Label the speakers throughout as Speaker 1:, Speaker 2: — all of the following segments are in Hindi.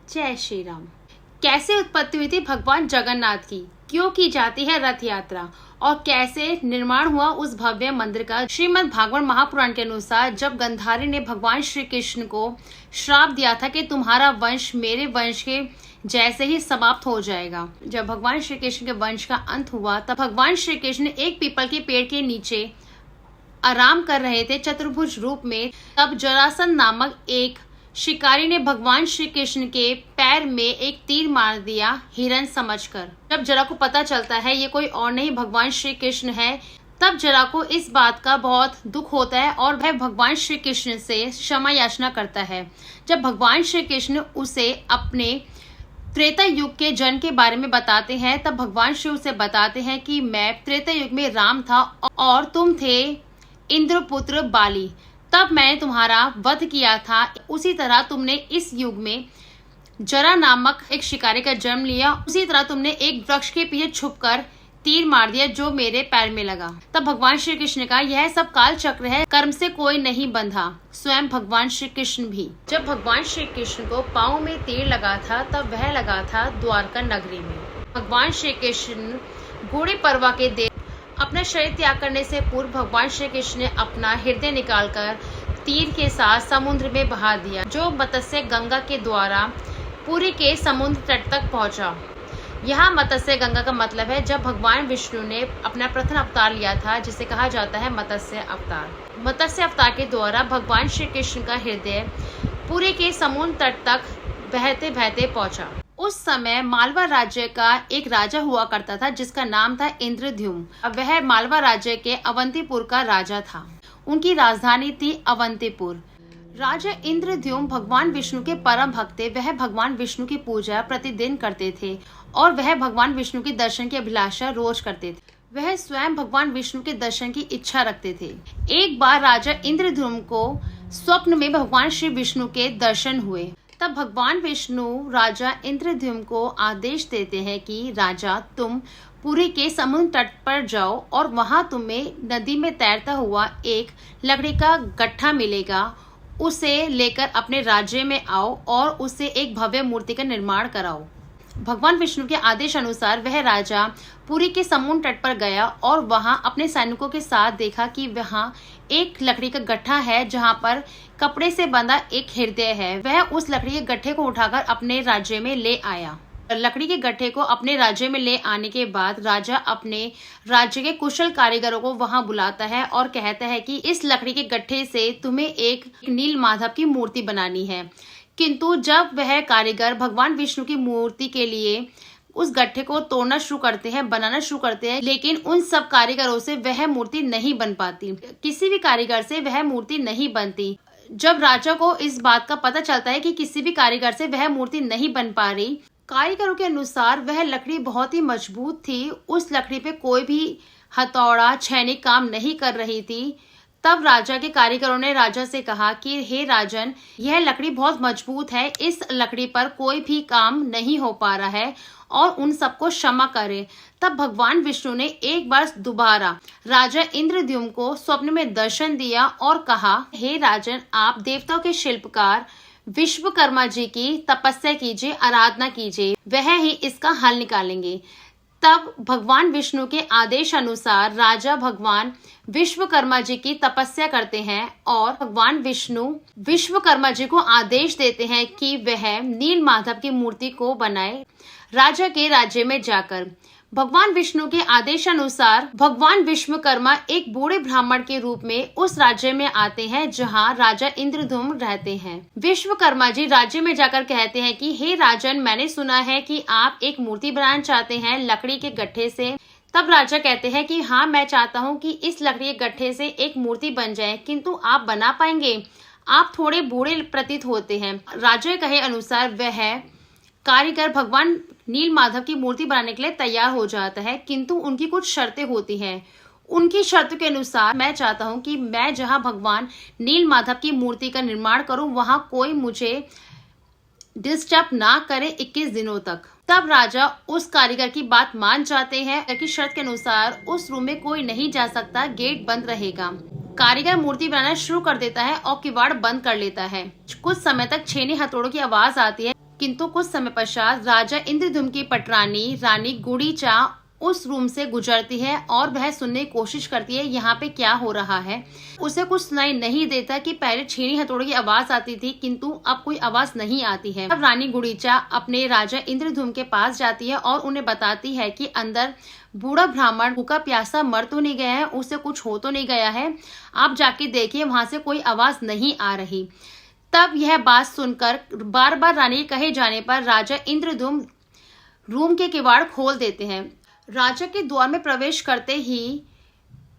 Speaker 1: जय श्री राम। कैसे उत्पत्ति हुई थी भगवान जगन्नाथ की, क्यों की जाती है रथ यात्रा और कैसे निर्माण हुआ उस भव्य मंदिर का। श्रीमद् भागवत महापुराण के अनुसार जब गंधारी ने भगवान श्री कृष्ण को श्राप दिया था कि तुम्हारा वंश मेरे वंश के जैसे ही समाप्त हो जाएगा, जब भगवान श्री कृष्ण के वंश का अंत हुआ तब भगवान श्री कृष्ण एक पीपल के पेड़ के नीचे आराम कर रहे थे चतुर्भुज रूप में। तब जरासंध नामक एक शिकारी ने भगवान श्री कृष्ण के पैर में एक तीर मार दिया हिरण समझकर। जब जरा को पता चलता है ये कोई और नहीं भगवान श्री कृष्ण है, तब जरा को इस बात का बहुत दुख होता है और वह भगवान श्री कृष्ण से क्षमा याचना करता है। जब भगवान श्री कृष्ण उसे अपने त्रेता युग के जन्म के बारे में बताते हैं तब भगवान श्री उसे बताते हैं कि मैं त्रेता युग में राम था और तुम थे इंद्रपुत्र बाली, तब मैंने तुम्हारा वध किया था। उसी तरह तुमने इस युग में जरा नामक एक शिकारी का जन्म लिया, उसी तरह तुमने एक वृक्ष के पीछे छुपकर तीर मार दिया जो मेरे पैर में लगा। तब भगवान श्री कृष्ण ने कहा यह सब काल चक्र है, कर्म से कोई नहीं बंधा, स्वयं भगवान श्री कृष्ण भी। जब भगवान श्री कृष्ण को पाँव में तीर लगा था तब वह लगा था द्वारका नगरी में। भगवान श्री कृष्ण गुड़ी पड़वा के दिन अपना शरीर त्याग करने से पूर्व भगवान श्री कृष्ण ने अपना हृदय निकालकर तीर के साथ समुद्र में बहा दिया, जो मत्स्य गंगा के द्वारा पुरी के समुद्र तट तक पहुंचा। यहाँ मत्स्य गंगा का मतलब है जब भगवान विष्णु ने अपना प्रथम अवतार लिया था, जिसे कहा जाता है मत्स्य अवतार। मत्स्य अवतार के द्वारा भगवान श्री कृष्ण का हृदय पुरी के समुद्र तट तक बहते बहते पहुंचा। उस समय मालवा राज्य का एक राजा हुआ करता था जिसका नाम था इंद्रद्युम्न। वह मालवा राज्य के अवंतीपुर का राजा था। उनकी राजधानी थी अवंतीपुर। राजा इंद्रद्युम्न भगवान विष्णु के परम भक्त थे। वह भगवान विष्णु की पूजा प्रतिदिन करते थे और वह भगवान विष्णु के दर्शन की अभिलाषा रोज करते थे। वह स्वयं भगवान विष्णु के दर्शन की इच्छा रखते थे। एक बार राजा इंद्रद्युम्न को स्वप्न में भगवान श्री विष्णु के दर्शन हुए। तब भगवान विष्णु राजा इंद्रद्युम्न को आदेश देते हैं कि राजा तुम पुरी के समुद्र तट पर जाओ और वहां तुम्हें नदी में तैरता हुआ एक लकड़ी का गट्ठा मिलेगा, उसे लेकर अपने राज्य में आओ और उससे एक भव्य मूर्ति का निर्माण कराओ। भगवान विष्णु के आदेश अनुसार वह राजा पुरी के समुद्र तट पर गया और वहां अपने सैनिकों के साथ देखा कि वहां एक लकड़ी का गट्ठा है जहां पर कपड़े से बंधा एक हृदय है। वह उस लकड़ी के गट्ठे को उठाकर अपने राज्य में ले आया। लकड़ी के गट्ठे को अपने राज्य में ले आने के बाद राजा अपने राज्य के कुशल कारीगरों को वहां बुलाता है और कहता है कि इस लकड़ी के गट्ठे से तुम्हें एक नील माधव की मूर्ति बनानी है। किंतु जब वह कारीगर भगवान विष्णु की मूर्ति के लिए उस गट्ठे को तोड़ना शुरू करते हैं, बनाना शुरू करते हैं, लेकिन उन सब कारीगरों से वह मूर्ति नहीं बन पाती। किसी भी कारीगर से वह मूर्ति नहीं बनती। जब राजा को इस बात का पता चलता है कि किसी भी कारीगर से वह मूर्ति नहीं बन पा रही, कारीगरों के अनुसार वह लकड़ी बहुत ही मजबूत थी, उस लकड़ी पे कोई भी हथौड़ा छैनी काम नहीं कर रही थी। तब राजा के कारीगरों ने राजा से कहा कि हे राजन, यह लकड़ी बहुत मजबूत है, इस लकड़ी पर कोई भी काम नहीं हो पा रहा है और उन सबको क्षमा करें। तब भगवान विष्णु ने एक बार दोबारा राजा इंद्रद्युम्न को स्वप्न में दर्शन दिया और कहा, हे राजन, आप देवताओं के शिल्पकार विश्वकर्मा जी की तपस्या कीजिए, आराधना कीजिए, वह ही इसका हल निकालेंगे। तब भगवान विष्णु के आदेश अनुसार राजा भगवान विश्वकर्मा जी की तपस्या करते हैं और भगवान विष्णु विश्वकर्मा जी को आदेश देते हैं कि वह नील माधव की मूर्ति को बनाए। राजा के राज्य में जाकर भगवान विष्णु के आदेशानुसार भगवान विश्वकर्मा एक बूढ़े ब्राह्मण के रूप में उस राज्य में आते हैं जहां राजा इंद्रद्युम्न रहते हैं। विश्वकर्मा जी राज्य में जाकर कहते हैं कि हे राजन, मैंने सुना है कि आप एक मूर्ति बनाना चाहते हैं लकड़ी के गट्ठे से। तब राजा कहते हैं कि हाँ, मैं चाहता हूँ कि इस लकड़ी के गट्ठे से एक मूर्ति बन जाए, किंतु आप बना पाएंगे? आप थोड़े बूढ़े प्रतीत होते हैं। राजा कहे अनुसार वह कारीगर भगवान नील माधव की मूर्ति बनाने के लिए तैयार हो जाता है, किंतु उनकी कुछ शर्तें होती हैं। उनकी शर्तों के अनुसार मैं चाहता हूं कि मैं जहां भगवान नील माधव की मूर्ति का निर्माण करूं वहां कोई मुझे डिस्टर्ब ना करे 21 दिनों तक। तब राजा उस कारीगर की बात मान जाते हैं कि शर्त के अनुसार उस रूम में कोई नहीं जा सकता, गेट बंद रहेगा। कारीगर मूर्ति बनाना शुरू कर देता है और किवाड़ बंद कर लेता है। कुछ समय तक छेनी हथौड़ों की आवाज आती है। किंतु कुछ समय पश्चात राजा इंद्रद्युम्न की पटरानी रानी गुड़ीचा उस रूम से गुजरती है और वह सुनने की कोशिश करती है यहाँ पे क्या हो रहा है। उसे कुछ सुनाई नहीं देता कि पहले छीनी हथौड़े की आवाज आती थी, किंतु अब कोई आवाज नहीं आती है। अब रानी गुड़ीचा अपने राजा इंद्रद्युम्न के पास जाती है और उन्हें बताती है कि अंदर बूढ़ा ब्राह्मण भूखा प्यासा मर तो नहीं गया है, उसे कुछ हो तो नहीं गया है, आप जाके देखिए, वहां से कोई आवाज नहीं आ रही। तब यह बात सुनकर बार बार रानी के कहे जाने पर राजा इंद्रद्युम्न रूम के किवाड़ खोल देते हैं। राजा के द्वार में प्रवेश करते ही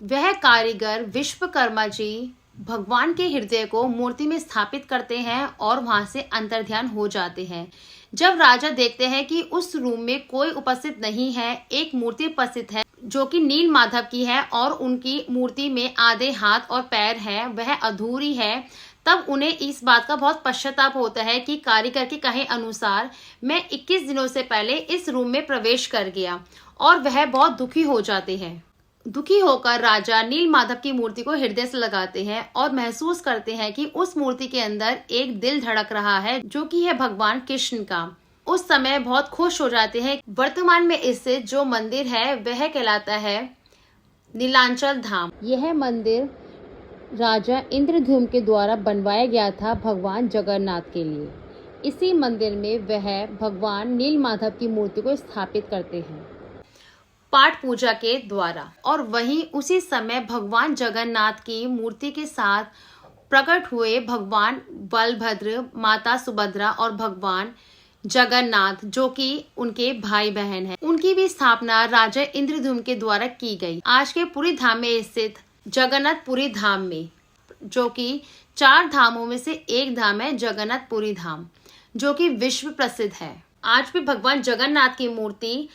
Speaker 1: वह कारीगर विश्वकर्मा जी भगवान के हृदय को मूर्ति में स्थापित करते हैं और वहां से अंतर्ध्यान हो जाते हैं। जब राजा देखते हैं कि उस रूम में कोई उपस्थित नहीं है, एक मूर्ति उपस्थित है जो कि नील माधव की है और उनकी मूर्ति में आधे हाथ और पैर है, वह अधूरी है, तब उन्हें इस बात का बहुत पश्चाताप होता है कि कारीगर के कहे अनुसार मैं 21 दिनों से पहले इस रूम में प्रवेश कर गया, और वह बहुत दुखी हो जाते हैं। दुखी होकर राजा नील माधव की मूर्ति को हृदय से लगाते हैं और महसूस करते हैं कि उस मूर्ति के अंदर एक दिल धड़क रहा है जो कि है भगवान कृष्ण का। उस समय बहुत खुश हो जाते हैं। वर्तमान में इससे जो मंदिर है वह कहलाता है नीलांचल धाम। यह मंदिर राजा इंद्रद्युम्न के द्वारा बनवाया गया था भगवान जगन्नाथ के लिए। इसी मंदिर में वह भगवान नील माधव की मूर्ति को स्थापित करते हैं पाठ पूजा के द्वारा, और वहीं उसी समय भगवान जगन्नाथ की मूर्ति के साथ प्रकट हुए भगवान बलभद्र, माता सुभद्रा और भगवान जगन्नाथ जो कि उनके भाई बहन हैं, उनकी भी स्थापना राजा इंद्रद्युम्न के द्वारा की गई। आज के पुरी धाम में स्थित जगन्नाथपुरी धाम में, जो कि 4 धामों में से एक धाम है जगन्नाथपुरी धाम, जो कि विश्व प्रसिद्ध है। आज भी भगवान जगन्नाथ की मूर्ति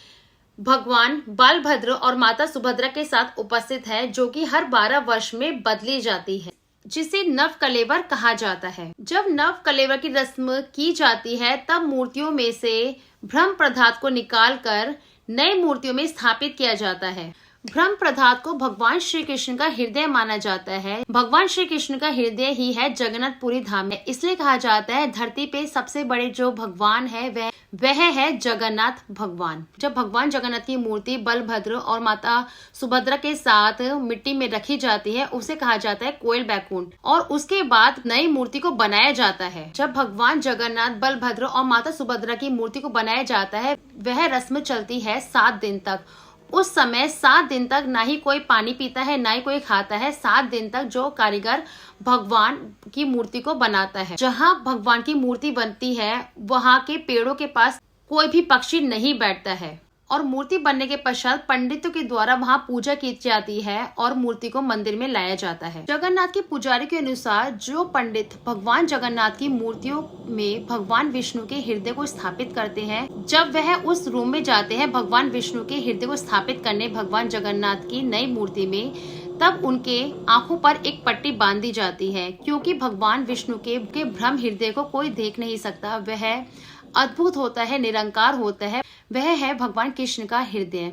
Speaker 1: भगवान बलभद्र और माता सुभद्रा के साथ उपस्थित है, जो कि हर 12 वर्ष में बदली जाती है, जिसे नव कलेवर कहा जाता है। जब नव कलेवर की रस्म की जाती है तब मूर्तियों में से ब्रह्म प्रधात को निकालकर नई मूर्तियों में स्थापित किया जाता है। ब्रह्म प्रधात को भगवान श्री कृष्ण का हृदय माना जाता है। भगवान श्री कृष्ण का हृदय ही है जगन्नाथपुरी धाम में। इसलिए कहा जाता है धरती पे सबसे बड़े जो भगवान है वह है जगन्नाथ भगवान। जब भगवान जगन्नाथ की मूर्ति बलभद्र और माता सुभद्रा के साथ मिट्टी में रखी जाती है उसे कहा जाता है कोयल बैकुंठ, और उसके बाद नई मूर्ति को बनाया जाता है। जब भगवान जगन्नाथ, बलभद्र और माता सुभद्रा की मूर्ति को बनाया जाता है वह रस्म चलती है 7 दिन तक। उस समय 7 दिन तक ना ही कोई पानी पीता है ना ही कोई खाता है। 7 दिन तक जो कारीगर भगवान की मूर्ति को बनाता है, जहाँ भगवान की मूर्ति बनती है वहाँ के पेड़ों के पास कोई भी पक्षी नहीं बैठता है, और मूर्ति बनने के पश्चात पंडितों के द्वारा वहाँ पूजा की जाती है और मूर्ति को मंदिर में लाया जाता है। जगन्नाथ के पुजारी के अनुसार जो पंडित भगवान जगन्नाथ की मूर्तियों में भगवान विष्णु के हृदय को स्थापित करते हैं, जब वह उस रूम में जाते हैं भगवान विष्णु के हृदय को स्थापित करने भगवान जगन्नाथ की नई मूर्ति में, तब उनके आंखों पर एक पट्टी बांधी जाती है, क्योंकि भगवान विष्णु के ब्रह्म हृदय को कोई देख नहीं सकता। वह अद्भुत होता है, निरंकार होता है, वह है भगवान कृष्ण का हृदय।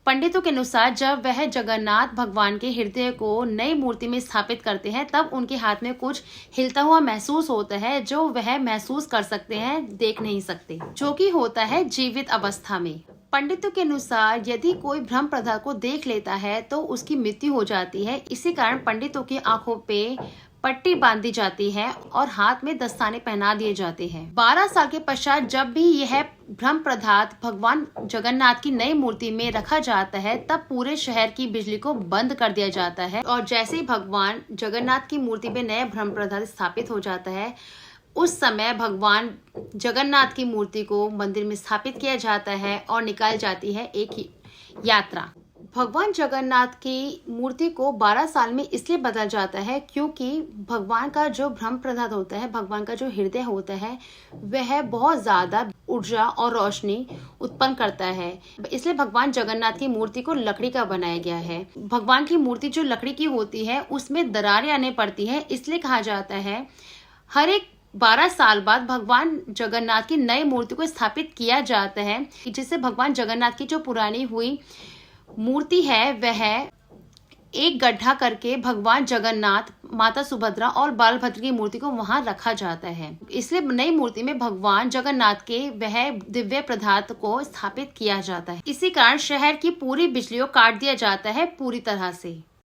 Speaker 1: पंडितों के अनुसार जब वह जगन्नाथ भगवान के हृदय को नई मूर्ति में स्थापित करते हैं तब उनके हाथ में कुछ हिलता हुआ महसूस होता है, जो वह महसूस कर सकते हैं, देख नहीं सकते, जो कि होता है जीवित अवस्था में। पंडितों के अनुसार यदि कोई ब्रह्म प्रधात को देख लेता है तो उसकी मृत्यु हो जाती है। इसी कारण पंडितों की आंखों पे पट्टी बांधी जाती है और हाथ में दस्ताने पहना दिए जाते हैं। 12 साल के पश्चात जब भी यह ब्रह्म प्रधात भगवान जगन्नाथ की नई मूर्ति में रखा जाता है तब पूरे शहर की बिजली को बंद कर दिया जाता है, और जैसे ही भगवान जगन्नाथ की मूर्ति में नया ब्रह्म प्रधात स्थापित हो जाता है उस समय भगवान जगन्नाथ की मूर्ति को मंदिर में स्थापित किया जाता है और निकाल जाती है एक यात्रा। भगवान जगन्नाथ की मूर्ति को 12 साल में इसलिए बदल जाता है क्योंकि भगवान का जो ब्रह्म प्रधात होता है, भगवान का जो हृदय होता है, वह बहुत ज्यादा ऊर्जा और रोशनी उत्पन्न करता है। इसलिए भगवान जगन्नाथ की मूर्ति को लकड़ी का बनाया गया है। भगवान की मूर्ति जो लकड़ी की होती है उसमें दरारें आने पड़ती है, इसलिए कहा जाता है हर एक 12 साल बाद भगवान जगन्नाथ की नई मूर्ति को स्थापित किया जाता है, जिससे भगवान जगन्नाथ की जो पुरानी हुई मूर्ति है वह एक गड्ढा करके भगवान जगन्नाथ, माता सुभद्रा और बालभद्र की मूर्ति को वहां रखा जाता है। इसलिए नई मूर्ति में भगवान जगन्नाथ के वह दिव्य पदार्थ को स्थापित किया जाता है। इसी कारण शहर की पूरी बिजली को काट दिया जाता है पूरी तरह से।